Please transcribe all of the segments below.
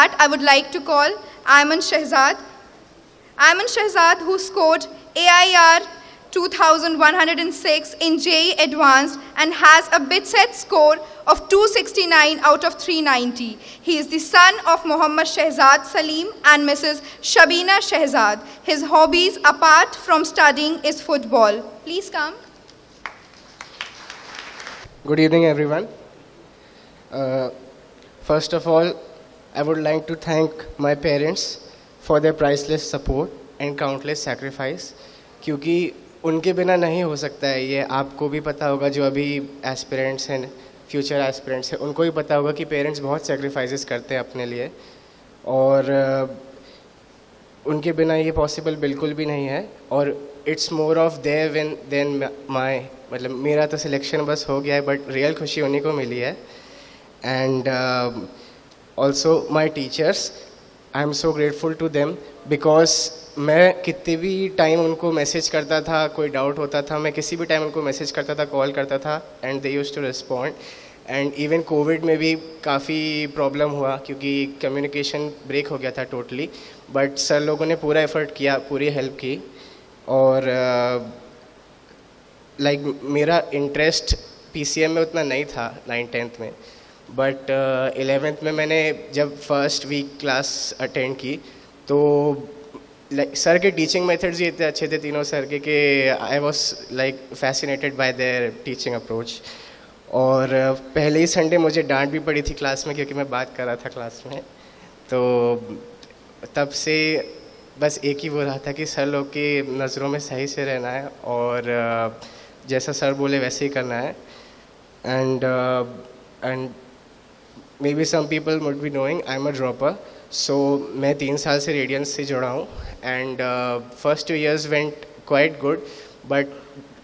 that, I would like to call Ayman Shehzad. Ayman Shehzad, who scored AIR 2106 in JEE Advanced and has a BITSET score of 269 out of 390. He is the son of Muhammad Shehzad Salim and Mrs. Shabina Shehzad. His hobbies apart from studying is football. Please come. Good evening, everyone. First of all, I would like to thank my parents for their priceless support and countless sacrifice. क्योंकि उनके बिना नहीं हो सकता है ये, आपको भी पता होगा, जो अभी एस्पिरेंट्स हैं, फ्यूचर एस्पिरेंट्स हैं, उनको भी पता होगा कि पेरेंट्स बहुत सेक्रीफाइसेस करते हैं अपने लिए, और उनके बिना ये पॉसिबल बिल्कुल भी नहीं है. और it's more of their win than my, मतलब मेरा तो सिलेक्शन बस हो गया है, बट रियल खुशी उन्हीं को मिली है. And also my teachers, I am so grateful to them, because मैं कितने भी टाइम उनको मैसेज करता था, कोई डाउट होता था, मैं किसी भी टाइम उनको मैसेज करता था, कॉल करता था, and they used to respond. And even Covid में भी काफ़ी प्रॉब्लम हुआ क्योंकि कम्युनिकेशन ब्रेक हो गया था टोटली, बट सर लोगों ने पूरा एफर्ट किया, पूरी हेल्प की. और लाइक मेरा इंटरेस्ट PCM में उतना नहीं था 9th-10th में, बट 11th में मैंने जब फर्स्ट वीक क्लास अटेंड की तो सर के टीचिंग मेथड्स ही इतने अच्छे थे तीनों सर के कि I was like fascinated by there teaching approach. और पहले ही संडे मुझे डांट भी पड़ी थी क्लास में क्योंकि मैं बात कर रहा था क्लास में. तो तब से बस एक ही वो रहा था कि सर लोग की नज़रों में सही से रहना है और जैसा सर बोले वैसे ही करना है. And maybe some people would be knowing I am a dropper. So मैं 3 साल से रेडियंस से जुड़ा हूँ. And first 2 years went quite good, but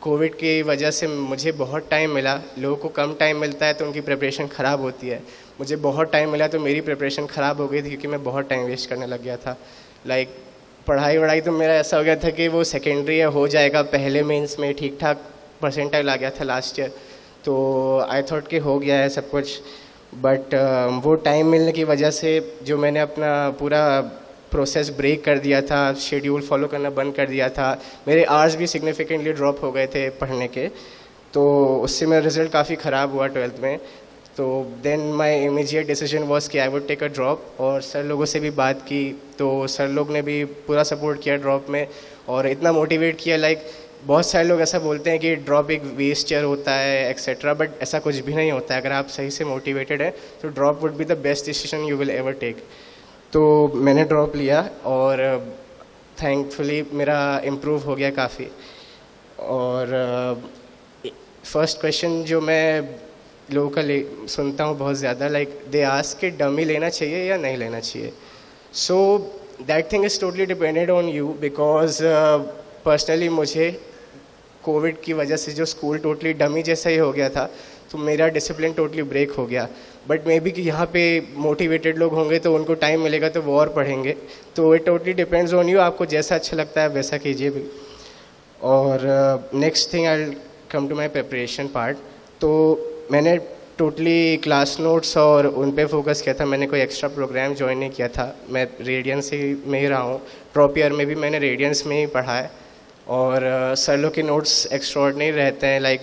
covid की वजह से मुझे बहुत टाइम मिला. लोगों को कम टाइम मिलता है तो उनकी प्रिपरेशन ख़राब होती है. मुझे बहुत टाइम मिला तो मेरी प्रिपरेशन ख़राब हो गई थी क्योंकि मैं बहुत टाइम वेस्ट करने लग गया था. लाइक पढ़ाई वढ़ाई तो मेरा ऐसा हो गया था कि वो सेकेंडरी हो जाएगा, पहले मेंस में ठीक ठाक परसेंटाइल आ गया था लास्ट ईयर, तो आई थॉट कि हो गया है सब कुछ. बट वो टाइम मिलने की वजह से जो मैंने अपना पूरा प्रोसेस ब्रेक कर दिया था, शेड्यूल फॉलो करना बंद कर दिया था, मेरे आवर्स भी सिग्निफिकेंटली ड्रॉप हो गए थे पढ़ने के, तो उससे मेरा रिज़ल्ट काफ़ी ख़राब हुआ 12th में. तो then my immediate decision was कि I would take a drop. और सर लोगों से भी बात की तो सर लोग ने भी पूरा सपोर्ट किया ड्रॉप में और इतना मोटिवेट किया. लाइक बहुत सारे लोग ऐसा बोलते हैं कि ड्रॉप एक वेस्ट ईयर होता है एक्सेट्रा, बट ऐसा कुछ भी नहीं होता है. अगर आप सही से मोटिवेटेड हैं तो drop would be the best decision you will ever take. तो मैंने ड्रॉप लिया और थैंकफुली मेरा इम्प्रूव हो गया काफ़ी. और फर्स्ट क्वेश्चन जो मैं लोगों का सुनता हूँ बहुत ज़्यादा, लाइक दे आस्क कि डमी लेना चाहिए या नहीं लेना चाहिए. So that thing is totally depended on you, because personally मुझे कोविड की वजह से जो स्कूल टोटली डमी जैसा ही हो गया था, तो मेरा डिसिप्लिन टोटली ब्रेक हो गया. बट मे बी कि यहाँ पे मोटिवेटेड लोग होंगे तो उनको टाइम मिलेगा तो वो और पढ़ेंगे. तो it totally depends on you, आपको जैसा अच्छा लगता है वैसा कीजिए भी. और next thing I will come to my preparation part. तो मैंने टोटली क्लास नोट्स और उन पे फोकस किया था. मैंने कोई एक्स्ट्रा प्रोग्राम ज्वाइन नहीं किया था. मैं रेडियंस में ही रहा हूँ. ड्रॉप ईयर में भी मैंने रेडियंस में ही पढ़ा है. और सर लोग के नोट्स एक्स्ट्रॉर्डिनरी रहते हैं, लाइक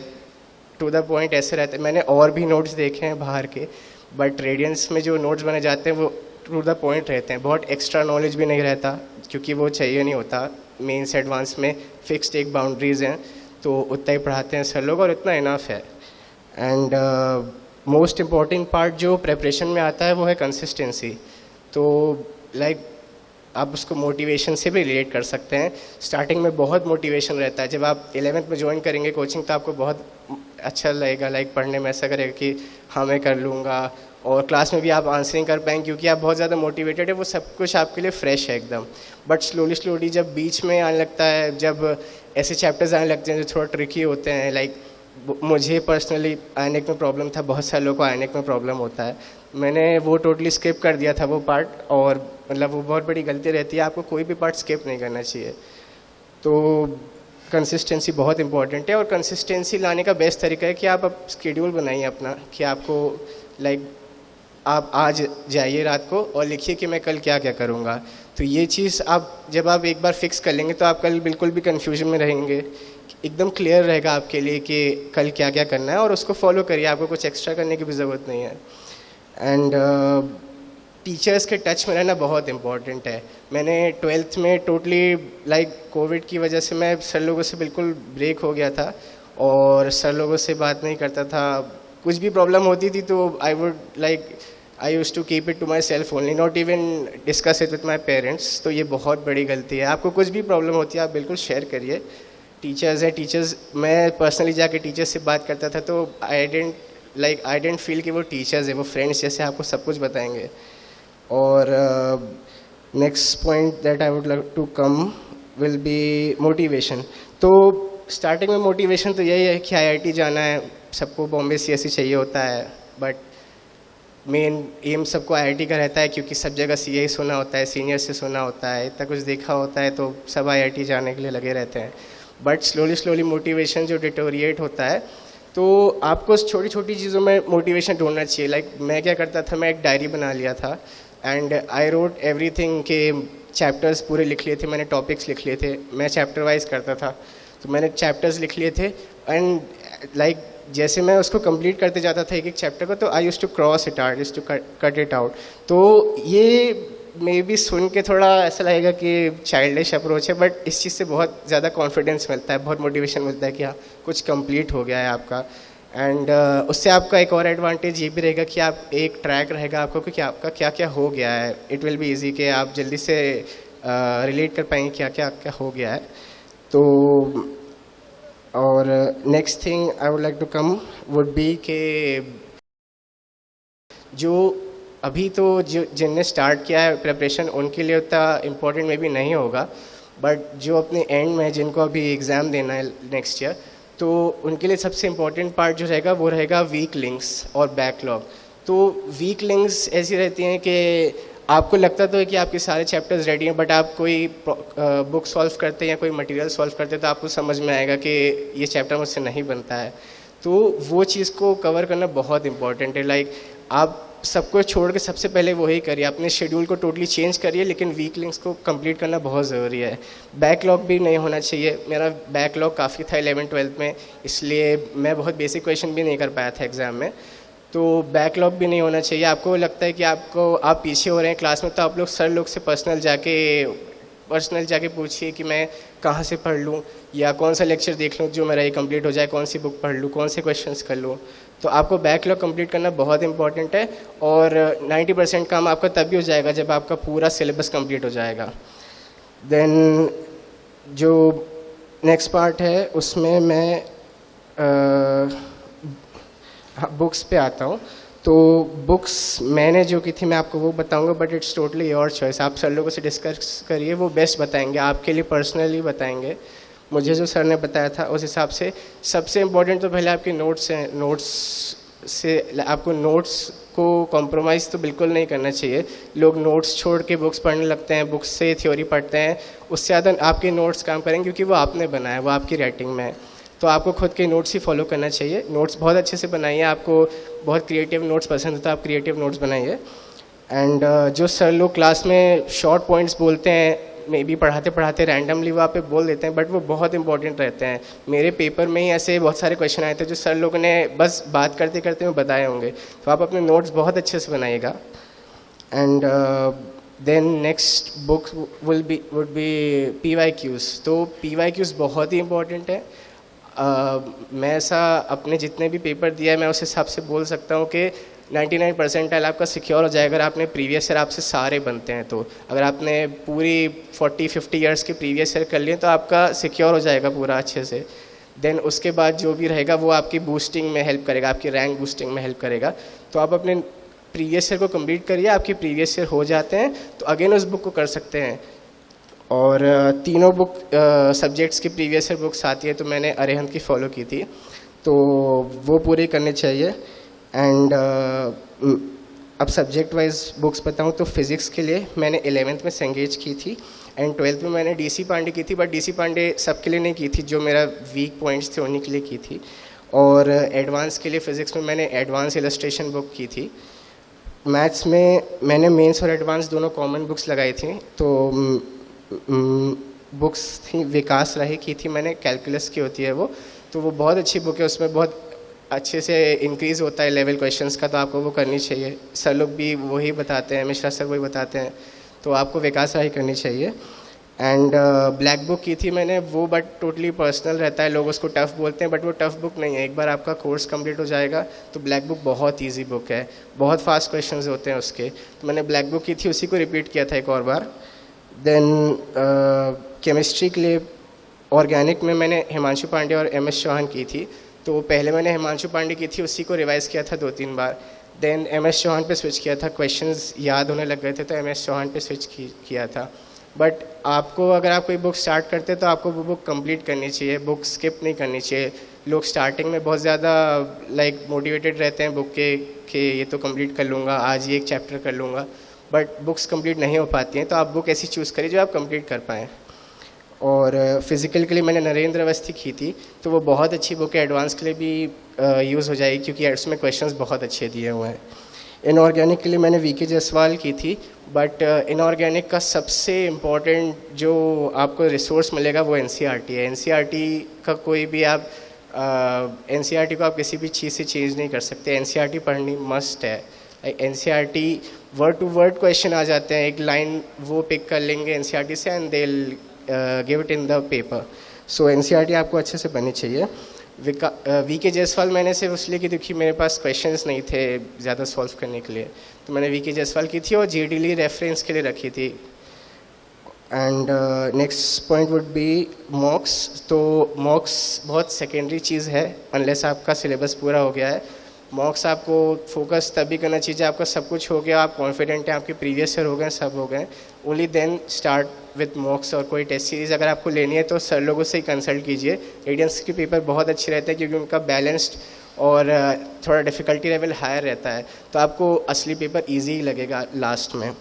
टू द पॉइंट ऐसे रहते हैं. मैंने और भी नोट्स देखे हैं बाहर के, बट रेडियंस में जो नोट्स बने जाते हैं वो टू द पॉइंट रहते हैं. बहुत एक्स्ट्रा नॉलेज भी नहीं रहता क्योंकि वो चाहिए नहीं होता. मेंस एडवांस में फिक्स्ड एक बाउंड्रीज हैं तो उतना ही पढ़ाते हैं सर लोग और इतना इनफ है. एंड मोस्ट इम्पॉर्टेंट पार्ट जो प्रिपरेशन में आता है वो है कंसिस्टेंसी. तो लाइक आप उसको मोटिवेशन से भी रिलेट कर सकते हैं. स्टार्टिंग में बहुत मोटिवेशन रहता है. जब आप 11th में ज्वाइन करेंगे कोचिंग तो आपको बहुत अच्छा लगेगा, लाइक पढ़ने में ऐसा करेगा कि हाँ मैं कर लूँगा. और क्लास में भी आप आंसरिंग कर पाएंगे क्योंकि आप बहुत ज़्यादा मोटिवेटेड है, वो सब कुछ आपके लिए फ्रेश है एकदम. बट स्लोली जब बीच में आने लगता है, जब ऐसे चैप्टर्स आने लगते हैं जो थोड़ा ट्रिकी होते हैं, लाइक मुझे पर्सनली आयनिक में प्रॉब्लम था, बहुत सारे लोगों को आयनिक में प्रॉब्लम होता है. मैंने वो टोटली स्किप कर दिया था वो पार्ट, और मतलब वो बहुत बड़ी गलती रहती है. आपको कोई भी पार्ट स्किप नहीं करना चाहिए. तो कंसिस्टेंसी बहुत इंपॉर्टेंट है. और कंसिस्टेंसी लाने का बेस्ट तरीका है कि आप शेड्यूल बनाइए अपना, कि आपको लाइक आप आज जाइए रात को और लिखिए कि मैं कल क्या क्या करूँगा। तो ये चीज़ आप जब आप एक बार फिक्स कर लेंगे तो आप कल बिल्कुल भी कन्फ्यूजन में रहेंगे, एकदम क्लियर रहेगा आपके लिए कि कल क्या क्या करना है और उसको फॉलो करिए, आपको कुछ एक्स्ट्रा करने की भी ज़रूरत नहीं है। एंड टीचर्स के टच में रहना बहुत इम्पॉर्टेंट है। मैंने 12th में टोटली लाइक कोविड की वजह से मैं सर लोगों से बिल्कुल ब्रेक हो गया था और सर लोगों से बात नहीं करता था। कुछ भी प्रॉब्लम होती थी तो I used to keep it to myself only, not even discuss it with my parents. तो ये बहुत बड़ी गलती है। आपको कुछ भी प्रॉब्लम होती है आप बिल्कुल शेयर करिए। टीचर्स हैं, टीचर्स, मैं पर्सनली जाके टीचर्स से बात करता था तो आई डेंट फील कि वो टीचर्स है, वो फ्रेंड्स जैसे आपको सब कुछ बताएंगे। और next point that I would like to come will be motivation. तो स्टार्टिंग में मोटिवेशन तो यही है कि IIT जाना है, सबको बॉम्बे CSE चाहिए होता है, बट मेन एम सबको IIT का रहता है क्योंकि सब जगह CA सुना होता है, सीनियर से सुना होता है, इतना कुछ देखा होता है तो सब IIT जाने के लिए लगे रहते हैं। बट स्लोली मोटिवेशन जो डिटोरिएट होता है तो आपको छोटी छोटी चीज़ों में मोटिवेशन ढूंढना चाहिए। लाइक मैं क्या करता था, मैं एक डायरी बना लिया था एंड आई रोट एवरीथिंग के चैप्टर्स पूरे लिख लिए थे, मैंने टॉपिक्स लिख लिए थे, मैं चैप्टर वाइज करता था तो मैंने चैप्टर्स लिख लिए थे एंड लाइक जैसे मैं उसको कंप्लीट करते जाता था एक एक चैप्टर को तो I used to cross it out, used to cut it out. तो ये मे बी सुन के थोड़ा ऐसा लगेगा कि चाइल्डिश अप्रोच है, बट इस चीज़ से बहुत ज़्यादा कॉन्फिडेंस मिलता है, बहुत मोटिवेशन मिलता है कि हाँ कुछ कंप्लीट हो गया है आपका। एंड उससे आपका एक और एडवांटेज ये भी रहेगा कि आप एक ट्रैक रहेगा आपको कि आपका क्या क्या हो गया है। इट विल बी ईजी कि आप जल्दी से रिलेट कर पाएंगे क्या क्या क्या हो गया है। तो और next thing I would like to come would be के जो अभी तो जो जिनने स्टार्ट किया है प्रिपरेशन उनके लिए उतना इम्पोर्टेंट में भी नहीं होगा, बट जो अपने एंड में जिनको अभी एग्ज़ाम देना है नेक्स्ट ईयर तो उनके लिए सबसे इम्पोर्टेंट पार्ट जो रहेगा वो रहेगा वीक लिंक्स और बैकलॉग। तो वीक लिंक्स ऐसी रहती हैं कि आपको लगता तो है कि आपके सारे चैप्टर्स रेडी हैं, बट आप कोई बुक सॉल्व करते हैं या कोई मटेरियल सॉल्व करते हैं तो आपको समझ में आएगा कि ये चैप्टर मुझसे नहीं बनता है। तो वो चीज़ को कवर करना बहुत इंपॉर्टेंट है। लाइक आप सबको छोड़ के सबसे पहले वही करिए, अपने शेड्यूल को टोटली चेंज करिए, लेकिन वीक लिंक्स को कंप्लीट करना बहुत ज़रूरी है। बैकलॉग भी नहीं होना चाहिए। मेरा बैकलॉग काफ़ी था 11th-12th में, इसलिए मैं बहुत बेसिक क्वेश्चन भी नहीं कर पाया था एग्ज़ाम में। तो बैकलॉग भी नहीं होना चाहिए। आपको लगता है कि आप पीछे हो रहे हैं क्लास में तो आप लोग सर लोग से पर्सनल जाके पूछिए कि मैं कहाँ से पढ़ लूँ या कौन सा लेक्चर देख लूँ जो मेरा ये कंप्लीट हो जाए, कौन सी बुक पढ़ लूँ, कौन से क्वेश्चंस कर लूँ। तो आपको बैकलॉग कंप्लीट करना बहुत इंपॉर्टेंट है और 90% काम आपका तभी हो जाएगा जब आपका पूरा सिलेबस कंप्लीट हो जाएगा। देन जो नेक्स्ट पार्ट है उसमें मैं बुक्स पे आता हूँ। तो बुक्स मैंने जो की थी मैं आपको वो बताऊंगा, but it's totally your choice. आप सर लोगों से डिस्कस करिए, वो बेस्ट बताएंगे, आपके लिए पर्सनली बताएंगे। मुझे जो सर ने बताया था उस हिसाब से सबसे इम्पोर्टेंट तो पहले आपके नोट्स हैं। नोट्स से आपको नोट्स को कॉम्प्रोमाइज़ तो बिल्कुल नहीं करना चाहिए। लोग नोट्स छोड़ के बुक्स पढ़ने लगते हैं, बुक्स से थ्योरी पढ़ते हैं, उससे ज़्यादा आपके नोट्स काम करेंगे क्योंकि वो आपने बनाया, वो आपकी राइटिंग में है। तो आपको खुद के नोट्स ही फॉलो करना चाहिए। नोट्स बहुत अच्छे से बनाइए, आपको बहुत क्रिएटिव नोट्स पसंद है तो आप क्रिएटिव नोट्स बनाइए। एंड जो सर लोग क्लास में शॉर्ट पॉइंट्स बोलते हैं, मे बी पढ़ाते पढ़ाते रैंडमली वहाँ पे बोल देते हैं, बट वो बहुत इंपॉर्टेंट रहते हैं। मेरे पेपर में ही ऐसे बहुत सारे क्वेश्चन आए थे जो सर लोगों ने बस बात करते करते में बताए होंगे। तो आप अपने नोट्स बहुत अच्छे से बनाइएगा। And then next book would be PYQs। तो PYQs बहुत ही इंपॉर्टेंट है। मैं ऐसा अपने जितने भी पेपर दिया है मैं उस हिसाब से बोल सकता हूँ कि 99 परसेंटाइल आपका सिक्योर हो जाएगा अगर आपने प्रीवियस ईयर आपसे सारे बनते हैं। तो अगर आपने पूरी 40-50 ईयर्स के प्रीवियस ईयर कर लिए तो आपका सिक्योर हो जाएगा पूरा अच्छे से। देन उसके बाद जो भी रहेगा वो आपकी बूस्टिंग में हेल्प करेगा, आपकी रैंक बूस्टिंग में हेल्प करेगा। तो आप अपने प्रीवियस ईयर को कंप्लीट करिए, आपके प्रीवियस ईयर हो जाते हैं तो अगेन उस बुक को कर सकते हैं। और तीनों बुक सब्जेक्ट्स की प्रीवियस ईयर बुक्स आती है तो मैंने अरिहंत की फॉलो की थी, तो वो पूरी करनी चाहिए। एंड अब सब्जेक्ट वाइज बुक्स बताऊँ तो फिज़िक्स के लिए मैंने 11th में सेंगेज की थी एंड 12th में मैंने DC पांडे की थी, बट DC पांडे सबके लिए नहीं की थी, जो मेरा वीक पॉइंट्स थे उन्हीं के लिए की थी। और एडवांस के लिए फ़िज़िक्स में मैंने एडवांस इलस्ट्रेशन बुक की थी। मैथ्स में मैंने मेंस और एडवांस दोनों कॉमन बुक्स लगाई थी, तो बुक्स थी विकास राही की थी मैंने, कैलकुलस की होती है वो, तो वो बहुत अच्छी बुक है, उसमें बहुत अच्छे से इंक्रीज़ होता है लेवल क्वेश्चंस का, तो आपको वो करनी चाहिए। सर लोग भी वही बताते हैं, मिश्रा सर वही बताते हैं, तो आपको विकास राही करनी चाहिए। एंड ब्लैक बुक की थी मैंने वो, बट टोटली पर्सनल रहता है, लोग उसको टफ़ बोलते हैं, बट वो टफ़ बुक नहीं है। एक बार आपका कोर्स कंप्लीट हो जाएगा तो ब्लैक बुक बहुत इजी बुक है, बहुत फास्ट क्वेश्चंस होते हैं उसके, तो मैंने ब्लैक बुक की थी, उसी को रिपीट किया था एक और बार। देन केमिस्ट्री के लिए ऑर्गेनिक में मैंने हिमांशु पांडे और एम एस चौहान की थी, तो पहले मैंने हिमांशु पांडे की थी, उसी को रिवाइज़ किया था 2-3 बार। देन एम एस चौहान पे स्विच किया था, क्वेश्चंस याद होने लग गए थे तो एम एस चौहान पे स्विच किया था। बट आपको अगर आप कोई बुक स्टार्ट करते हैं तो आपको वो बुक कंप्लीट करनी चाहिए, बुक स्किप नहीं करनी चाहिए। लोग स्टार्टिंग में बहुत ज़्यादा मोटिवेटेड रहते हैं बुक के कि ये तो कंप्लीट कर लूँगा, आज ये एक चैप्टर कर लूँगा, बट बुक्स कंप्लीट नहीं हो पाती हैं, तो आप बुक ऐसी चूज़ करिए जो आप कंप्लीट कर पाएँ। और फिज़िकल के लिए मैंने नरेंद्र अवस्थी की थी, तो वो बहुत अच्छी बुक है, एडवांस के लिए भी यूज़ हो जाएगी क्योंकि उसमें क्वेश्चंस बहुत अच्छे दिए हुए हैं। इनऑर्गेनिक के लिए मैंने वीके जायसवाल की थी, बट इनऑर्गेनिक का सबसे इम्पॉर्टेंट जो आपको रिसोर्स मिलेगा वो एनसीईआरटी है। एनसीईआरटी का कोई भी आप एनसीईआरटी को आप किसी भी चीज़ से चेंज नहीं कर सकते, एनसीईआरटी पढ़नी मस्ट है। NCERT word to word question आ जाते हैं, एक लाइन वो पिक कर लेंगे एनसीईआरटी से and they will give it in the paper. So NCERT आपको अच्छे से बननी चाहिए। वीके जायसवाल मैंने सिर्फ इसलिए की क्योंकि मेरे पास क्वेश्चंस नहीं थे ज़्यादा सॉल्व करने के लिए, तो मैंने वीके जायसवाल की थी और जीडीली रेफरेंस के लिए रखी थी। And next point would be मॉक्स। तो मॉक्स बहुत सेकेंडरी चीज़ है अनलेस आपका सिलेबस पूरा हो गया है। मॉक्स आपको फोकस तभी करना चाहिए जब आपका सब कुछ हो गया, आप कॉन्फिडेंट हैं, आपके प्रीवियस ईयर हो गए, सब हो गए, only then start with mocks. और कोई टेस्ट सीरीज़ अगर आपको लेनी है तो सर लोगों से ही कंसल्ट कीजिए। रेडियंस के पेपर बहुत अच्छे रहते हैं क्योंकि उनका बैलेंस्ड और थोड़ा डिफ़िकल्टी लेवल हायर रहता है, तो आपको असली पेपर ईजी लगेगा लास्ट में।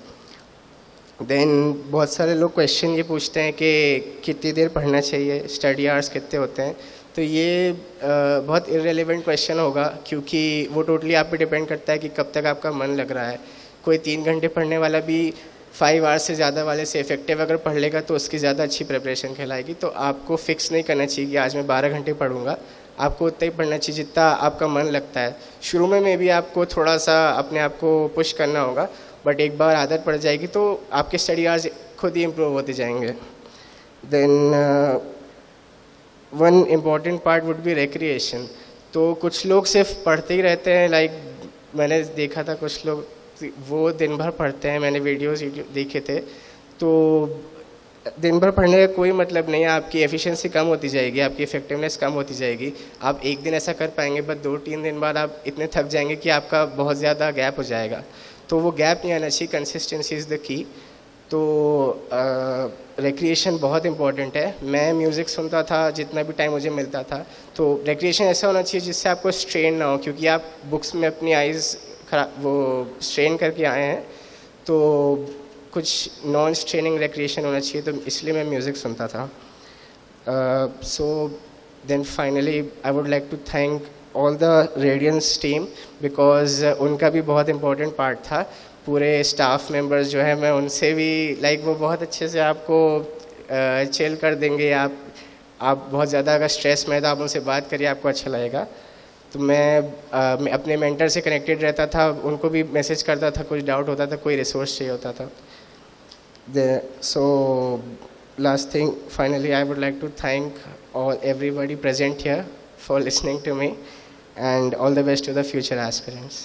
देन बहुत सारे लोग क्वेश्चन ये पूछते हैं कि कितनी देर पढ़ना चाहिए, स्टडी आवर्स कितने होते हैं, तो ये बहुत इररेलेवेंट क्वेश्चन होगा क्योंकि वो टोटली आप पे डिपेंड करता है कि कब तक आपका मन लग रहा है। कोई 3 घंटे पढ़ने वाला भी 5 आवर्स से ज़्यादा वाले से इफेक्टिव अगर पढ़ लेगा तो उसकी ज़्यादा अच्छी प्रिपरेशन कहलाएगी। तो आपको फिक्स नहीं करना चाहिए कि आज मैं 12 घंटे पढ़ूंगा, आपको उतना ही पढ़ना चाहिए जितना आपका मन लगता है। शुरू में भी आपको थोड़ा सा अपने आप को पुश करना होगा, बट एक बार आदत पड़ जाएगी तो आपके स्टडी आवर्स खुद ही इम्प्रूव होते जाएंगे। Then one important part would be recreation. तो कुछ लोग सिर्फ पढ़ते ही रहते हैं, मैंने देखा था कुछ लोग वो दिन भर पढ़ते हैं, मैंने वीडियो देखे थे, तो दिन भर पढ़ने का कोई मतलब नहीं है, आपकी एफिशिएंसी कम होती जाएगी, आपकी इफेक्टिवनेस कम होती जाएगी। आप एक दिन ऐसा कर पाएंगे, बट 2-3 दिन बाद आप इतने थक जाएंगे कि आपका बहुत ज़्यादा गैप हो जाएगा। तो वो गैप नहीं आना चाहिए, कंसिस्टेंसी इज़ द की। तो रिक्रिएशन बहुत इंपॉर्टेंट है। मैं म्यूज़िक सुनता था जितना भी टाइम मुझे मिलता था, तो रिक्रिएशन ऐसा होना चाहिए जिससे आपको स्ट्रेन ना हो, क्योंकि आप बुक्स में अपनी आइज़ वो स्ट्रेन करके आए हैं, तो कुछ नॉन स्ट्रेनिंग रिक्रिएशन होना चाहिए, तो इसलिए मैं म्यूज़िक सुनता था। So then finally I would like to thank all the Radiance team because उनका भी बहुत इंपॉर्टेंट पार्ट था। पूरे स्टाफ मेंबर्स जो है मैं उनसे भी वो बहुत अच्छे से आपको चिल कर देंगे। आप बहुत ज़्यादा अगर स्ट्रेस में है तो आप उनसे बात करिए, आपको अच्छा लगेगा। तो मैं अपने मेंटर से कनेक्टेड रहता था, उनको भी मैसेज करता था, कुछ डाउट होता था, कोई रिसोर्स चाहिए होता था। So last thing, finally I would like to thank all everybody present here for listening to me, and all the best to the future aspirants.